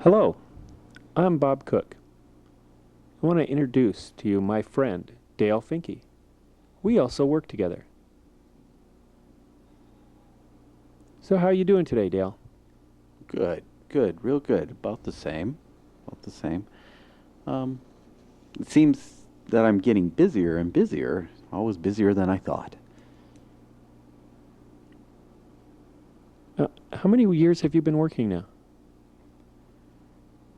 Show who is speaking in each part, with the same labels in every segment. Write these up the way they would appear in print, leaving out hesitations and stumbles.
Speaker 1: Hello, I'm Bob Cook. I want to introduce to you my friend, Dale Finke. We also work together. So how are you doing today, Dale?
Speaker 2: Good, good, real good. About the same. About the same. Um, it seems that I'm getting busier and busier, always busier than I thought.
Speaker 1: How many years have you been working now?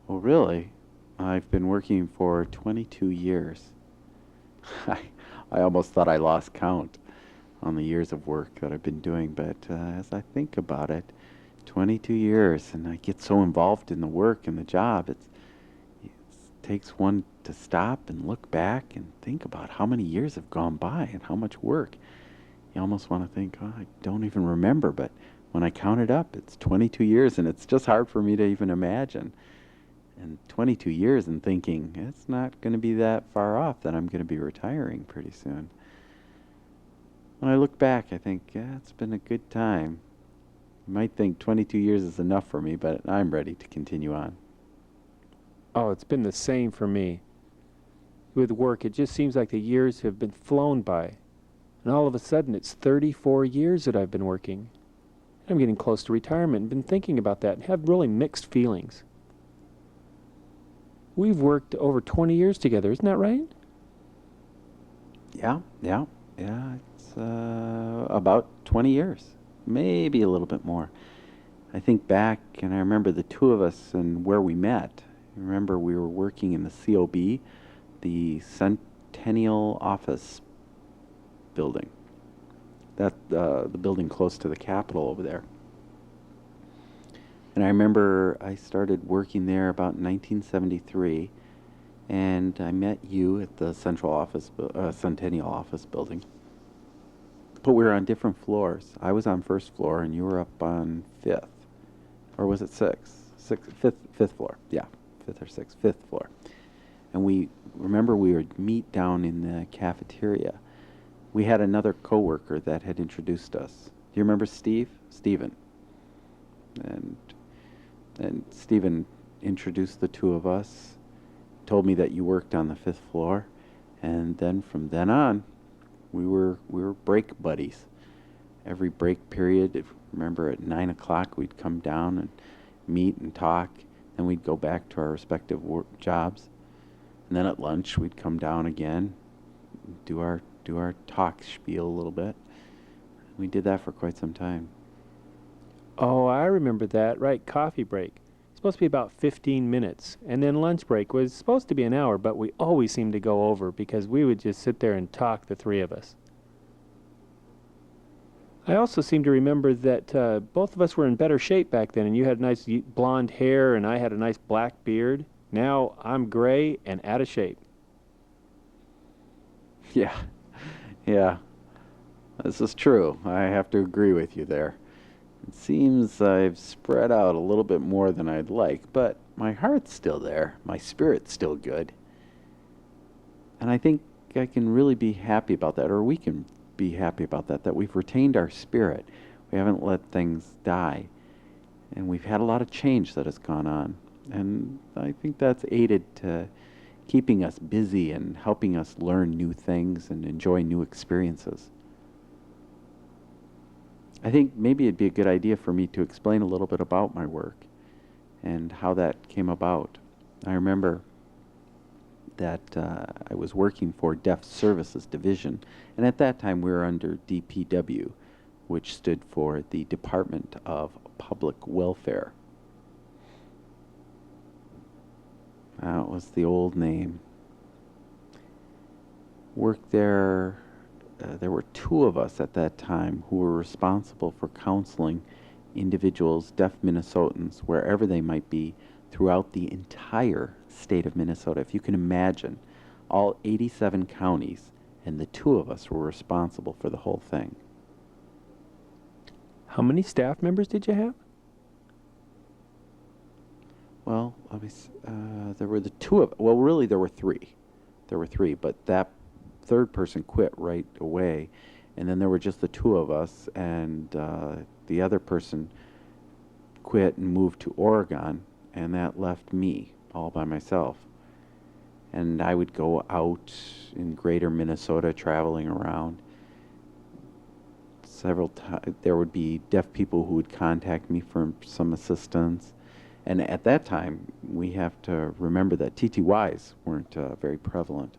Speaker 2: Well, really, I've been working for 22 years. I, I almost thought I lost count on the years of work that I've been doing, but as I think about it, 22 years, and I get so involved in the work and the job, it takes one to stop and look back and think about how many years have gone by and how much work. You almost want to think, oh, I don't even remember, but when I count it up, it's 22 years, and it's just hard for me to even imagine. And 22 years and thinking, it's not going to be that far off that I'm going to be retiring pretty soon. When I look back, I think, yeah, it's been a good time. You might think 22 years is enough for me, but I'm ready to continue on.
Speaker 1: Oh, it's been the same for me. With work, it just seems like the years have been flown by. And all of a sudden, it's 34 years that I've been working. I'm getting close to retirement and been thinking about that and have really mixed feelings. We've worked over 20 years together, isn't that right?
Speaker 2: Yeah. It's about 20 years, maybe a little bit more. I think back and I remember the two of us and where we met. I remember we were working in the COB, the Centennial Office building. That the building close to the Capitol over there. And I remember I started working there about 1973, and I met you at the Centennial Office building. But we were on different floors. I was on first floor, and you were up on fifth, or was it sixth? Fifth floor. Yeah, fifth or sixth, fifth floor. And we remember we would meet down in the cafeteria. We had another coworker that had introduced us. Do you remember Steve? Steven. And Stephen introduced the two of us, told me that you worked on the fifth floor, and then from then on, we were break buddies. Every break period, remember at 9 o'clock, we'd come down and meet and talk, then we'd go back to our respective work jobs, and then at lunch we'd come down again, do our talk spiel a little bit. We did that for quite some time.
Speaker 1: Oh, I remember that. Right, coffee break. It's supposed to be about 15 minutes. And then lunch break was supposed to be an hour, but we always seemed to go over because we would just sit there and talk, the three of us. I also seem to remember that both of us were in better shape back then, and you had nice blonde hair, and I had a nice black beard. Now I'm gray and out of shape.
Speaker 2: Yeah, yeah, this is true. I have to agree with you there. It seems I've spread out a little bit more than I'd like, but my heart's still there. My spirit's still good. And I think I can really be happy about that, or we can be happy about that, that we've retained our spirit. We haven't let things die. And we've had a lot of change that has gone on. And I think that's aided to keeping us busy and helping us learn new things and enjoy new experiences. I think maybe it'd be a good idea for me to explain a little bit about my work and how that came about. I remember that I was working for Deaf Services Division, and at that time we were under DPW, which stood for the Department of Public Welfare. That was the old name. Worked there. There were two of us at that time who were responsible for counseling individuals, deaf Minnesotans, wherever they might be, throughout the entire state of Minnesota. If you can imagine, all 87 counties, and the two of us were responsible for the whole thing.
Speaker 1: How many staff members did you have?
Speaker 2: Well, there were the two of, well, really there were three. There were three, but that third person quit right away, and then there were just the two of us, and the other person quit and moved to Oregon, and that left me all by myself. And I would go out in greater Minnesota traveling around. Several times there would be deaf people who would contact me for some assistance. And at that time, we have to remember that TTYs weren't very prevalent.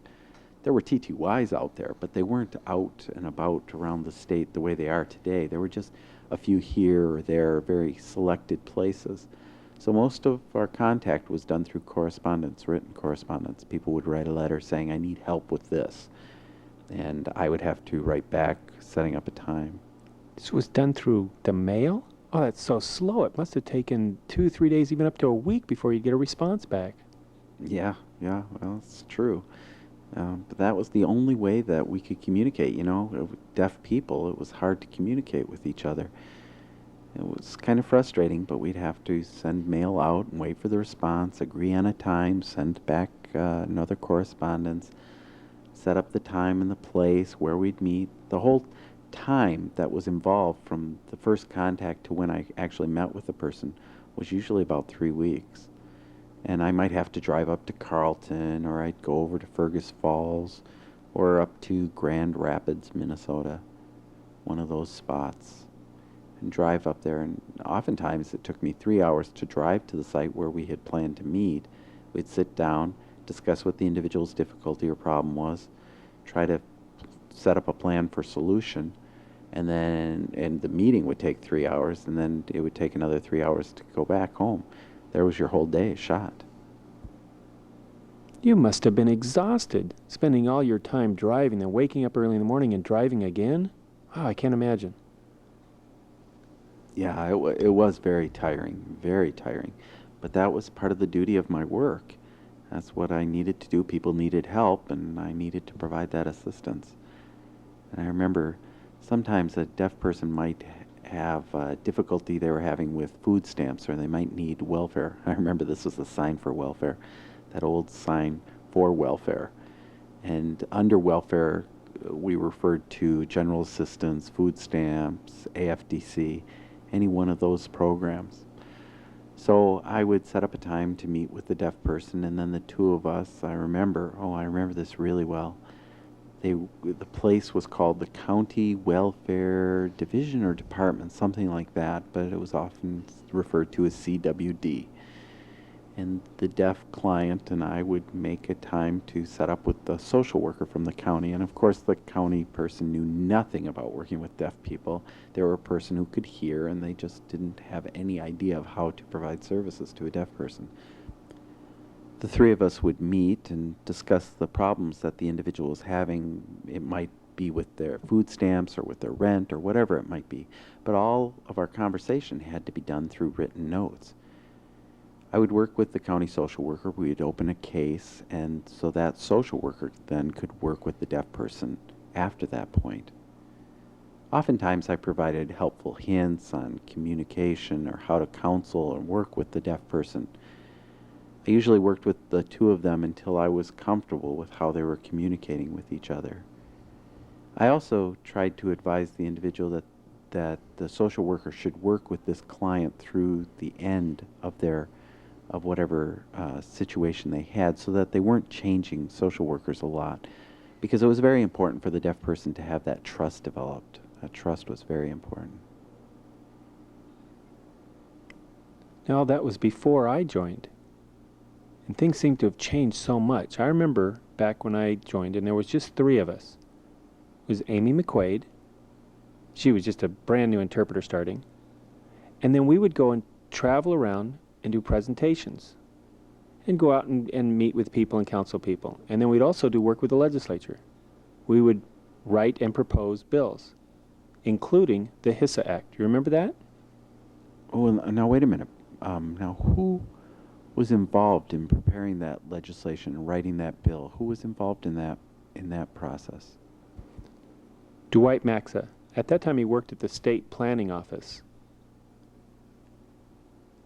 Speaker 2: There were TTYs out there, but they weren't out and about around the state the way they are today. There were just a few here or there, very selected places. So most of our contact was done through correspondence, written correspondence. People would write a letter saying, I need help with this. And I would have to write back, setting up a time.
Speaker 1: This was done through the mail? Oh, that's so slow. It must have taken 2, 3 days, even up to a week before you get a response back.
Speaker 2: Yeah, well, it's true. But that was the only way that we could communicate, With deaf people, it was hard to communicate with each other. It was kind of frustrating, but we'd have to send mail out and wait for the response, agree on a time, send back another correspondence, set up the time and the place where we'd meet. The whole time that was involved from the first contact to when I actually met with the person was usually about 3 weeks. And I might have to drive up to Carlton, or I'd go over to Fergus Falls, or up to Grand Rapids, Minnesota, one of those spots, and drive up there. And oftentimes it took me 3 hours to drive to the site where we had planned to meet. We'd sit down, discuss what the individual's difficulty or problem was, try to set up a plan for solution, and the meeting would take 3 hours, and then it would take another 3 hours to go back home. There was your whole day shot.
Speaker 1: You must have been exhausted, spending all your time driving and waking up early in the morning and driving again. Oh, I can't imagine.
Speaker 2: Yeah, it was very tiring, very tiring. But that was part of the duty of my work. That's what I needed to do. People needed help, and I needed to provide that assistance. And I remember sometimes a deaf person might have difficulty they were having with food stamps, or they might need welfare. I remember this was a sign for welfare, that old sign for welfare. And under welfare, we referred to general assistance, food stamps, AFDC, any one of those programs. So I would set up a time to meet with the deaf person, and then the two of us, I remember this really well. The place was called the County Welfare Division or Department, something like that, but it was often referred to as CWD. And the deaf client and I would make a time to set up with the social worker from the county. And of course, the county person knew nothing about working with deaf people. They were a person who could hear, and they just didn't have any idea of how to provide services to a deaf person. The three of us would meet and discuss the problems that the individual was having. It might be with their food stamps or with their rent or whatever it might be. But all of our conversation had to be done through written notes. I would work with the county social worker. We would open a case, and so that social worker then could work with the deaf person after that point. Oftentimes I provided helpful hints on communication or how to counsel and work with the deaf person. I usually worked with the two of them until I was comfortable with how they were communicating with each other. I also tried to advise the individual that the social worker should work with this client through the end of whatever situation they had, so that they weren't changing social workers a lot, because it was very important for the deaf person to have that trust developed. That trust was very important.
Speaker 1: Now, that was before I joined. And things seem to have changed so much. I remember back when I joined, and there was just 3 of us. It was Amy McQuaid. She was just a brand new interpreter starting. And then we would go and travel around and do presentations and go out and meet with people and counsel people. And then we'd also do work with the legislature. We would write and propose bills, including the HISA Act. You remember that?
Speaker 2: Oh, now wait a minute. Now who was involved in preparing that legislation and writing that bill? Who was involved in that process?
Speaker 1: Dwight Maxa. At that time, he worked at the state planning office.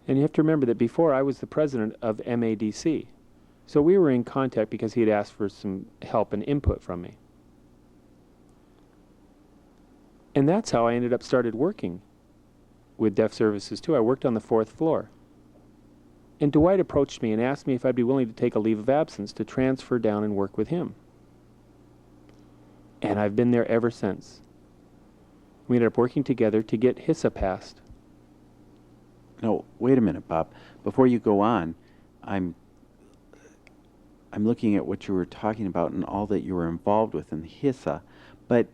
Speaker 1: And you have to remember that before, I was the president of MADC. So we were in contact because he had asked for some help and input from me. And that's how I ended up started working with deaf services too. I worked on the 4th floor. And Dwight approached me and asked me if I'd be willing to take a leave of absence to transfer down and work with him. And I've been there ever since. We ended up working together to get HISA passed.
Speaker 2: No, wait a minute, Bob. Before you go on, I'm looking at what you were talking about and all that you were involved with in HISA, but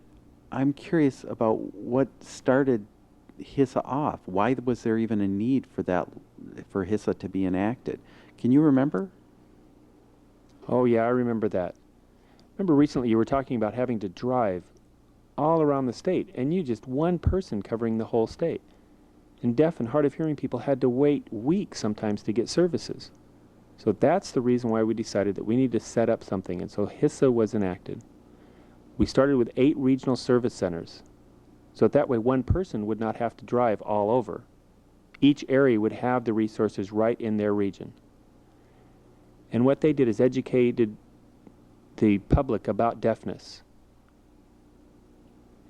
Speaker 2: I'm curious about what started HISA off. Why was there even a need for for HISA to be enacted? Can you remember?
Speaker 1: Oh yeah, I remember that. Remember recently you were talking about having to drive all around the state, and you just one person covering the whole state. And deaf and hard of hearing people had to wait weeks sometimes to get services. So that's the reason why we decided that we need to set up something, and so HISA was enacted. We started with 8 regional service centers, so that way one person would not have to drive all over. Each area would have the resources right in their region. And what they did is educated the public about deafness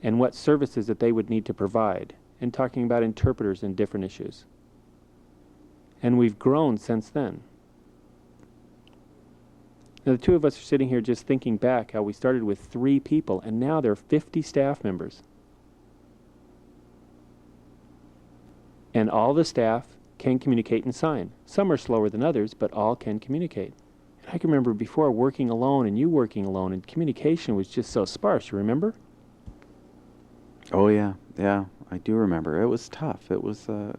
Speaker 1: and what services that they would need to provide, and talking about interpreters and different issues. And we've grown since then. Now the two of us are sitting here just thinking back how we started with 3 people and now there are 50 staff members. And all the staff can communicate and sign. Some are slower than others, but all can communicate. And I can remember before working alone and you working alone, and communication was just so sparse, you remember?
Speaker 2: Oh yeah, I do remember. It was tough. It was a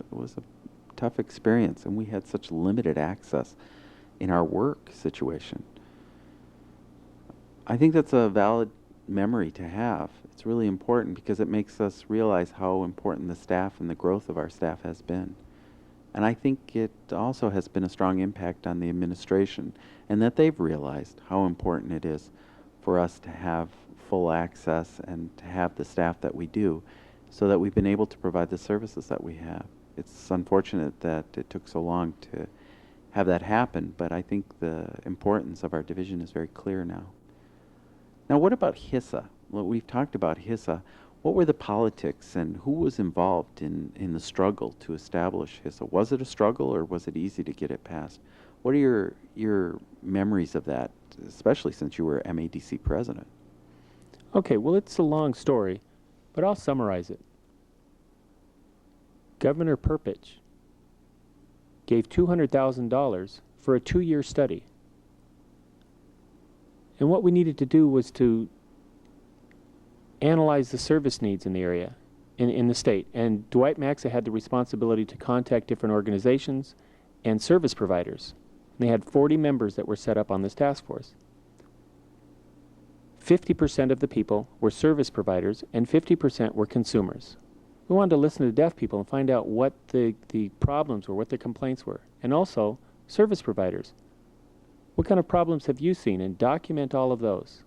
Speaker 2: tough experience, and we had such limited access in our work situation. I think that's a valid memory to have. It's really important because it makes us realize how important the staff and the growth of our staff has been. And I think it also has been a strong impact on the administration, and that they've realized how important it is for us to have full access and to have the staff that we do, so that we've been able to provide the services that we have. It's unfortunate that it took so long to have that happen, but I think the importance of our division is very clear now. Now, what about HISA? Well, we've talked about HISA. What were the politics and who was involved in the struggle to establish HISA? Was it a struggle or was it easy to get it passed? What are your memories of that, especially since you were MADC president?
Speaker 1: Okay, well it's a long story, but I'll summarize it. Governor Perpich gave $200,000 for a 2-year study. And what we needed to do was to analyze the service needs in the area, in the state. And Dwight Maxa had the responsibility to contact different organizations and service providers. And they had 40 members that were set up on this task force. 50% of the people were service providers and 50% were consumers. We wanted to listen to deaf people and find out what the problems were, what their complaints were. And also, service providers. What kind of problems have you seen? And document all of those.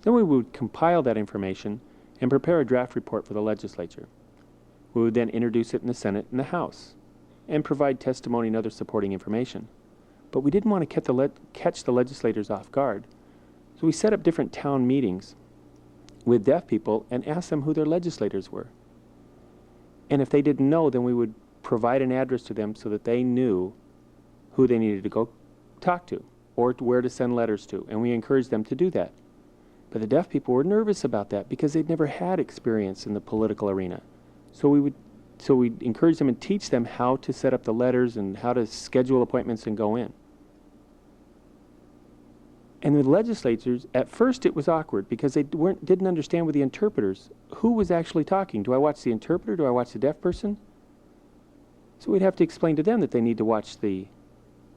Speaker 1: Then we would compile that information and prepare a draft report for the legislature. We would then introduce it in the Senate and the House and provide testimony and other supporting information. But we didn't want to catch the legislators off guard. So we set up different town meetings with deaf people and asked them who their legislators were. And if they didn't know, then we would provide an address to them so that they knew who they needed to go talk to or where to send letters to. And we encouraged them to do that. But the deaf people were nervous about that because they'd never had experience in the political arena. So we'd encourage them and teach them how to set up the letters and how to schedule appointments and go in. And the legislators, at first it was awkward because they didn't understand with the interpreters who was actually talking. Do I watch the interpreter? Do I watch the deaf person? So we'd have to explain to them that they need to watch the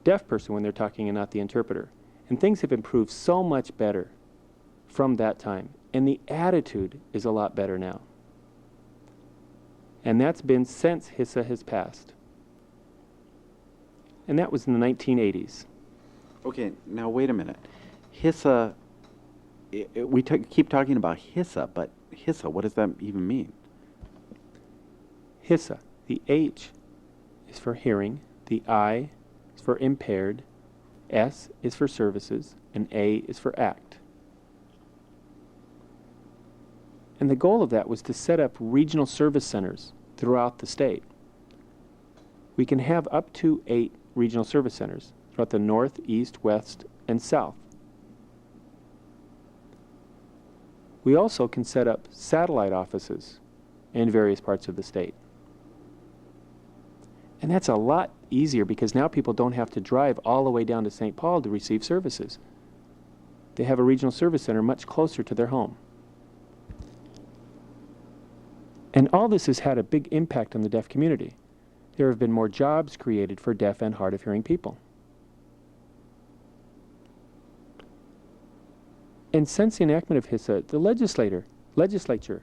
Speaker 1: deaf person when they're talking and not the interpreter. And things have improved so much better from that time. And the attitude is a lot better now. And that's been since HISA has passed. And that was in the 1980s.
Speaker 2: Okay, now wait a minute. HISA, we keep talking about HISA, but HISA, what does that even mean?
Speaker 1: HISA, the H is for hearing, the I is for impaired, S is for services, and A is for act. And the goal of that was to set up regional service centers throughout the state. We can have up to 8 regional service centers throughout the north, east, west, and south. We also can set up satellite offices in various parts of the state. And that's a lot easier because now people don't have to drive all the way down to St. Paul to receive services. They have a regional service center much closer to their home. And all this has had a big impact on the deaf community. There have been more jobs created for deaf and hard of hearing people. And since the enactment of HISA, the legislature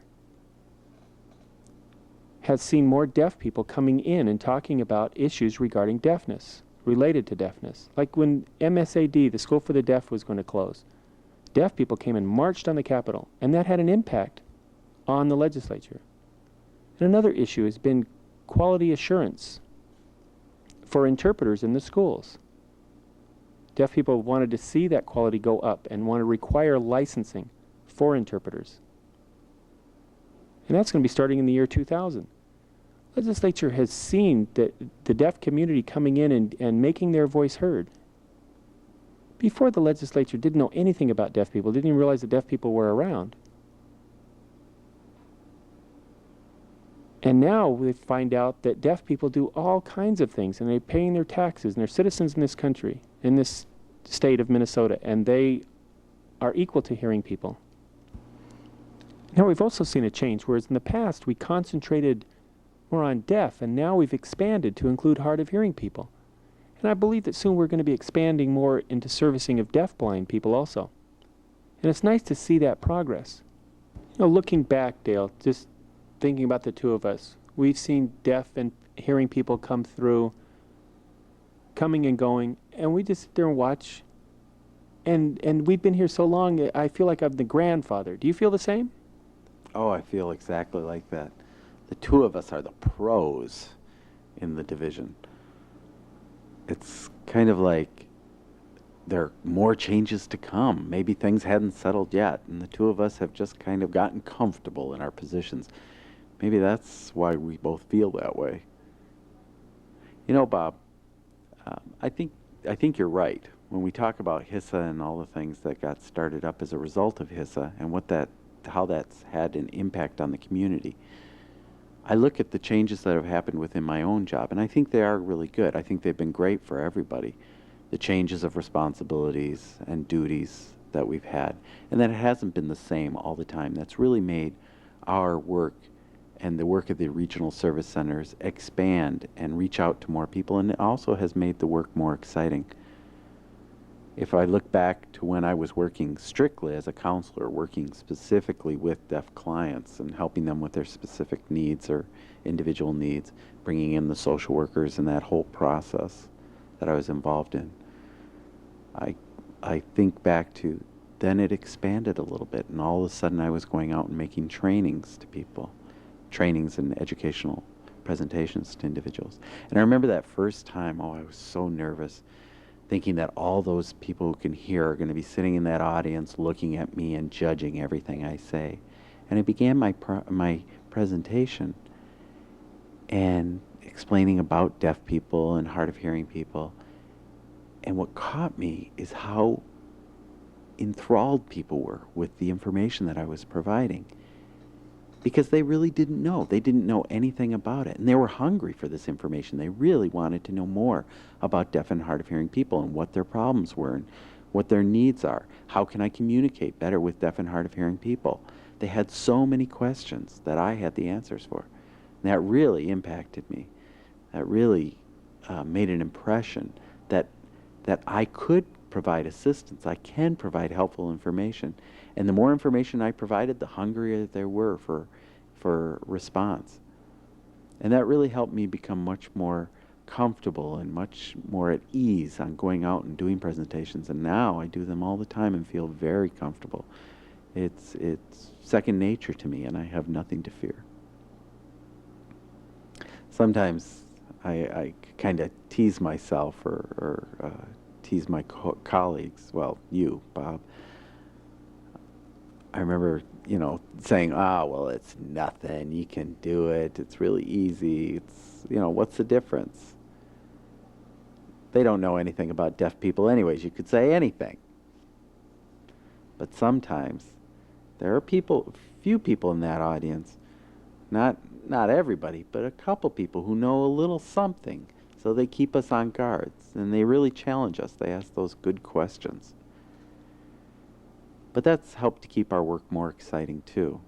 Speaker 1: has seen more deaf people coming in and talking about issues regarding deafness, related to deafness. Like when MSAD, the School for the Deaf, was going to close, deaf people came and marched on the Capitol, and that had an impact on the legislature. And another issue has been quality assurance for interpreters in the schools. Deaf people wanted to see that quality go up and want to require licensing for interpreters. And that's going to be starting in the year 2000. Legislature has seen that the deaf community coming in and making their voice heard. Before, the legislature didn't know anything about deaf people, didn't even realize that deaf people were around. And now we find out that deaf people do all kinds of things, and they're paying their taxes, and they're citizens in this country, in this state of Minnesota, and they are equal to hearing people. Now we've also seen a change, whereas in the past we concentrated more on deaf, and now we've expanded to include hard of hearing people. And I believe that soon we're going to be expanding more into servicing of deaf-blind people also. And it's nice to see that progress. You know, looking back, Dale, just thinking about the two of us, we've seen deaf and hearing people come through, coming and going, and we just sit there and watch. And we've been here so long, I feel like I'm the grandfather. Do you feel the same?
Speaker 2: Oh, I feel exactly like that. The two of us are the pros in the division. It's kind of like there are more changes to come. Maybe things hadn't settled yet, and the two of us have just kind of gotten comfortable in our positions. Maybe that's why we both feel that way. You know, Bob, I think you're right. When we talk about HISA and all the things that got started up as a result of HISA and how that's had an impact on the community, I look at the changes that have happened within my own job, and I think they are really good. I think they've been great for everybody. The changes of responsibilities and duties that we've had, and that it hasn't been the same all the time. That's really made our work and the work of the regional service centers expand and reach out to more people, and it also has made the work more exciting. If I look back to when I was working strictly as a counselor, working specifically with deaf clients and helping them with their specific needs or individual needs, bringing in the social workers and that whole process that I was involved in, I think back to then it expanded a little bit, and all of a sudden I was going out and making trainings to people, trainings and educational presentations to individuals. And I remember that first time, I was so nervous, thinking that all those people who can hear are going to be sitting in that audience looking at me and judging everything I say. And I began my presentation and explaining about deaf people and hard of hearing people. And what caught me is how enthralled people were with the information that I was providing, because they really didn't know. They didn't know anything about it. And they were hungry for this information. They really wanted to know more about deaf and hard of hearing people and what their problems were and what their needs are. How can I communicate better with deaf and hard of hearing people? They had so many questions that I had the answers for. And that really impacted me. That really made an impression that I could provide assistance. I can provide helpful information. And the more information I provided, the hungrier they were for response. And that really helped me become much more comfortable and much more at ease on going out and doing presentations. And now I do them all the time and feel very comfortable. It's second nature to me, and I have nothing to fear. Sometimes I kind of tease myself or tease my colleagues. Well, you, Bob. I remember, saying, well, it's nothing. You can do it. It's really easy. What's the difference? They don't know anything about deaf people anyways. You could say anything. But sometimes there are few people in that audience, not everybody, but a couple people who know a little something. So they keep us on guards, and they really challenge us. They ask those good questions. But that's helped to keep our work more exciting too.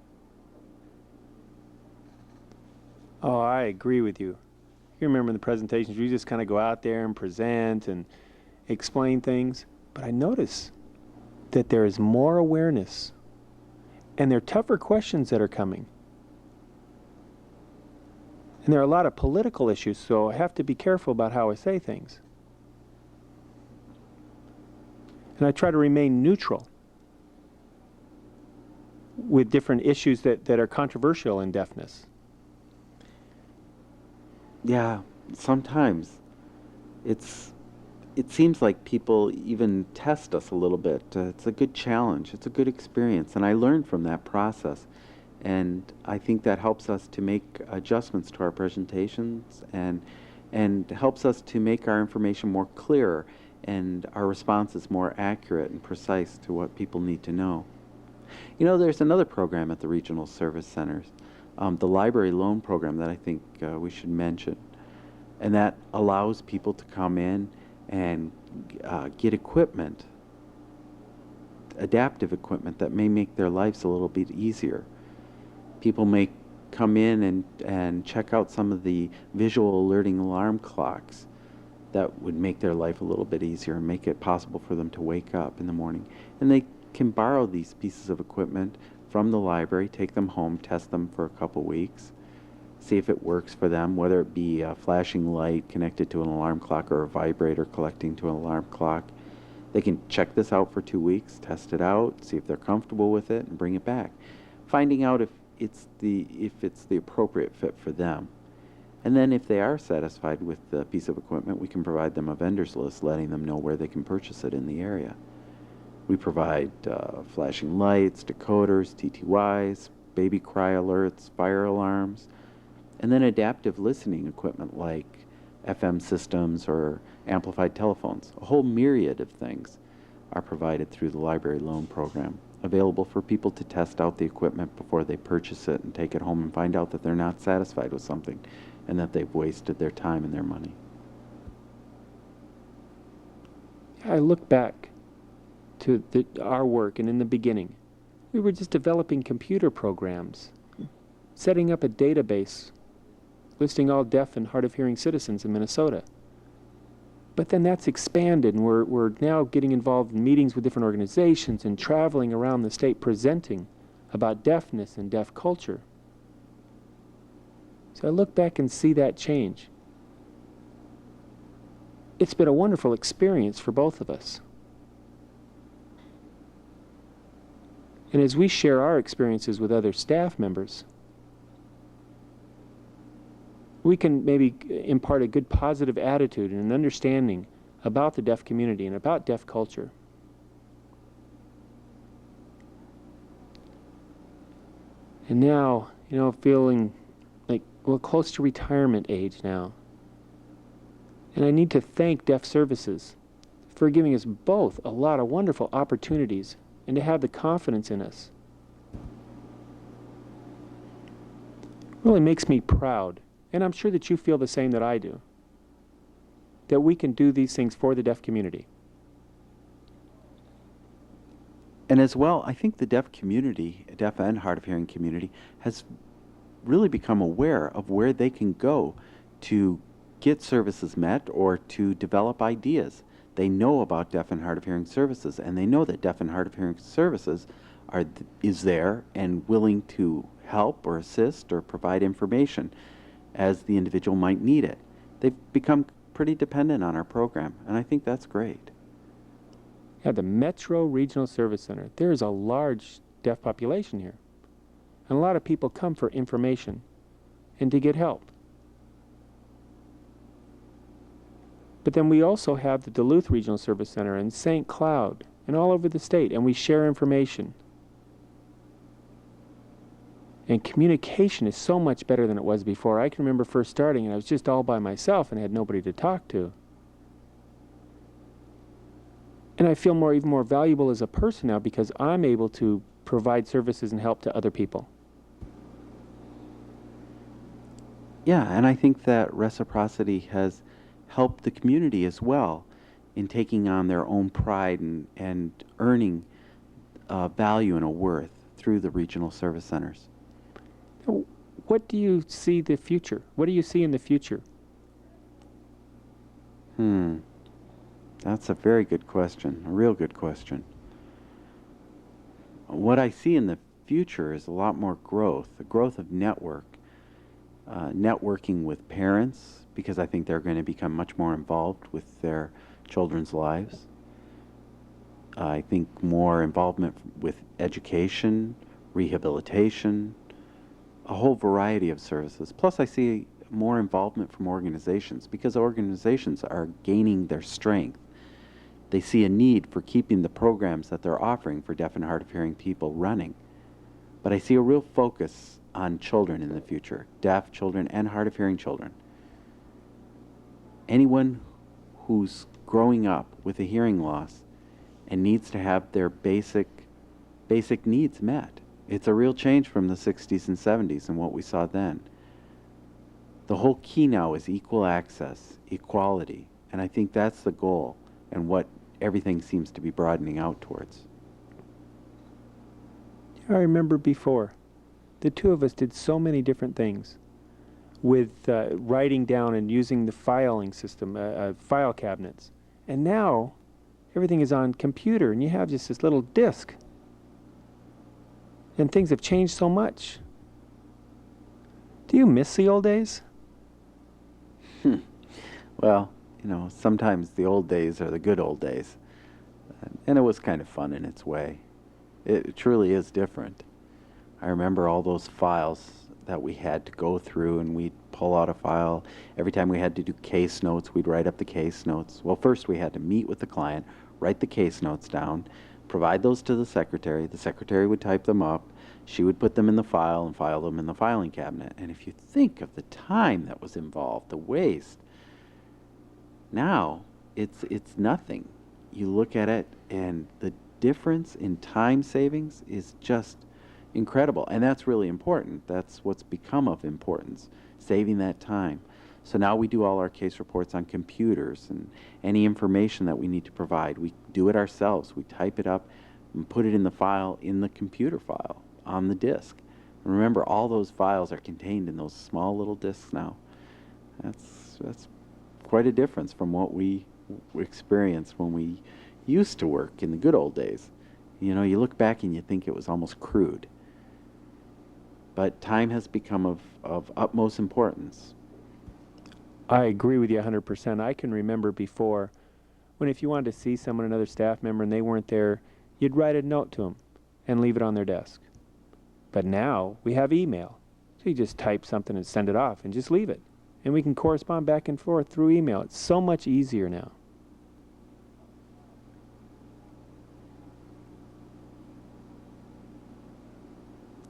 Speaker 1: Oh, I agree with you. You remember in the presentations, we just kind of go out there and present and explain things. But I notice that there is more awareness, and there are tougher questions that are coming. And there are a lot of political issues, so I have to be careful about how I say things. And I try to remain neutral with different issues that are controversial in deafness.
Speaker 2: Yeah, sometimes it seems like people even test us a little bit. It's a good challenge. It's a good experience, and I learned from that process. And I think that helps us to make adjustments to our presentations and helps us to make our information more clear and our responses more accurate and precise to what people need to know. You know, there's another program at the regional service centers, the library loan program, that I think we should mention. And that allows people to come in and get equipment, adaptive equipment that may make their lives a little bit easier. People may come in and check out some of the visual alerting alarm clocks that would make their life a little bit easier and make it possible for them to wake up in the morning. And they can borrow these pieces of equipment from the library, take them home, test them for a couple weeks, see if it works for them, whether it be a flashing light connected to an alarm clock or a vibrator collecting to an alarm clock. They can check this out for 2 weeks, test it out, see if they're comfortable with it, and bring it back, finding out if it's the appropriate fit for them. And then if they are satisfied with the piece of equipment, we can provide them a vendor's list letting them know where they can purchase it in the area. We provide flashing lights, decoders, TTYs, baby cry alerts, fire alarms, and then adaptive listening equipment like FM systems or amplified telephones. A whole myriad of things are provided through the library loan program, available for people to test out the equipment before they purchase it and take it home and find out that they're not satisfied with something and that they've wasted their time and their money.
Speaker 1: I look back to our work, and in the beginning, we were just developing computer programs, setting up a database listing all deaf and hard of hearing citizens in Minnesota. But then that's expanded, and we're now getting involved in meetings with different organizations and traveling around the state presenting about deafness and deaf culture. So I look back and see that change. It's been a wonderful experience for both of us. And as we share our experiences with other staff members, we can maybe impart a good positive attitude and an understanding about the deaf community and about deaf culture. And now, feeling like we're close to retirement age now. And I need to thank Deaf Services for giving us both a lot of wonderful opportunities and to have the confidence in us. It really makes me proud, and I'm sure that you feel the same that I do, that we can do these things for the deaf community.
Speaker 2: And as well, I think the deaf community, deaf and hard of hearing community, has really become aware of where they can go to get services met or to develop ideas. They know about deaf and hard of hearing services, and they know that deaf and hard of hearing services is there and willing to help or assist or provide information as the individual might need it. They've become pretty dependent on our program, and I think that's great.
Speaker 1: Yeah, the Metro Regional Service Center, there's a large deaf population here. And a lot of people come for information and to get help. But then we also have the Duluth Regional Service Center and St. Cloud and all over the state, and we share information. And communication is so much better than it was before. I can remember first starting, and I was just all by myself and had nobody to talk to. And I feel more, even more valuable as a person now because I'm able to provide services and help to other people.
Speaker 2: Yeah, and I think that reciprocity has helped the community as well in taking on their own pride and earning value and a worth through the regional service centers.
Speaker 1: Now, what do you see the future? What do you see in the future?
Speaker 2: That's a very good question, a real good question. What I see in the future is a lot more growth, the growth of networking with parents, because I think they're going to become much more involved with their children's lives. I think more involvement with education, rehabilitation, a whole variety of services. Plus, I see more involvement from organizations because organizations are gaining their strength. They see a need for keeping the programs that they're offering for deaf and hard of hearing people running. But I see a real focus on children in the future, deaf children and hard of hearing children. Anyone who's growing up with a hearing loss and needs to have their basic needs met. It's a real change from the 60s and 70s and what we saw then. The whole key now is equal access, equality, and I think that's the goal and what everything seems to be broadening out towards.
Speaker 1: I remember before, the two of us did so many different things with writing down and using the filing system, file cabinets. And now, everything is on computer, and you have just this little disk. And things have changed so much. Do you miss the old days?
Speaker 2: Well, sometimes the old days are the good old days. And it was kind of fun in its way. It truly is different. I remember all those files that we had to go through, and we'd pull out a file. Every time we had to do case notes, we'd write up the case notes. Well, first we had to meet with the client, write the case notes down, provide those to the secretary. The secretary would type them up. She would put them in the file and file them in the filing cabinet. And if you think of the time that was involved, the waste, now it's nothing. You look at it, and the difference in time savings is just incredible. And that's really important. That's what's become of importance, saving that time. So now we do all our case reports on computers, and any information that we need to provide, we do it ourselves. We type it up and put it in the file, in the computer file, on the disk. And remember, all those files are contained in those small little disks now. That's quite a difference from what we experienced when we used to work in the good old days. You look back and you think it was almost crude. But time has become of utmost importance.
Speaker 1: I agree with you 100%. I can remember before when if you wanted to see someone, another staff member, and they weren't there, you'd write a note to them and leave it on their desk. But now we have email. So you just type something and send it off and just leave it. And we can correspond back and forth through email. It's so much easier now.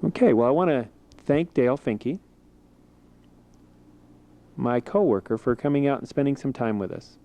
Speaker 1: Okay, well, I want to thank Dale Finke, my coworker, for coming out and spending some time with us.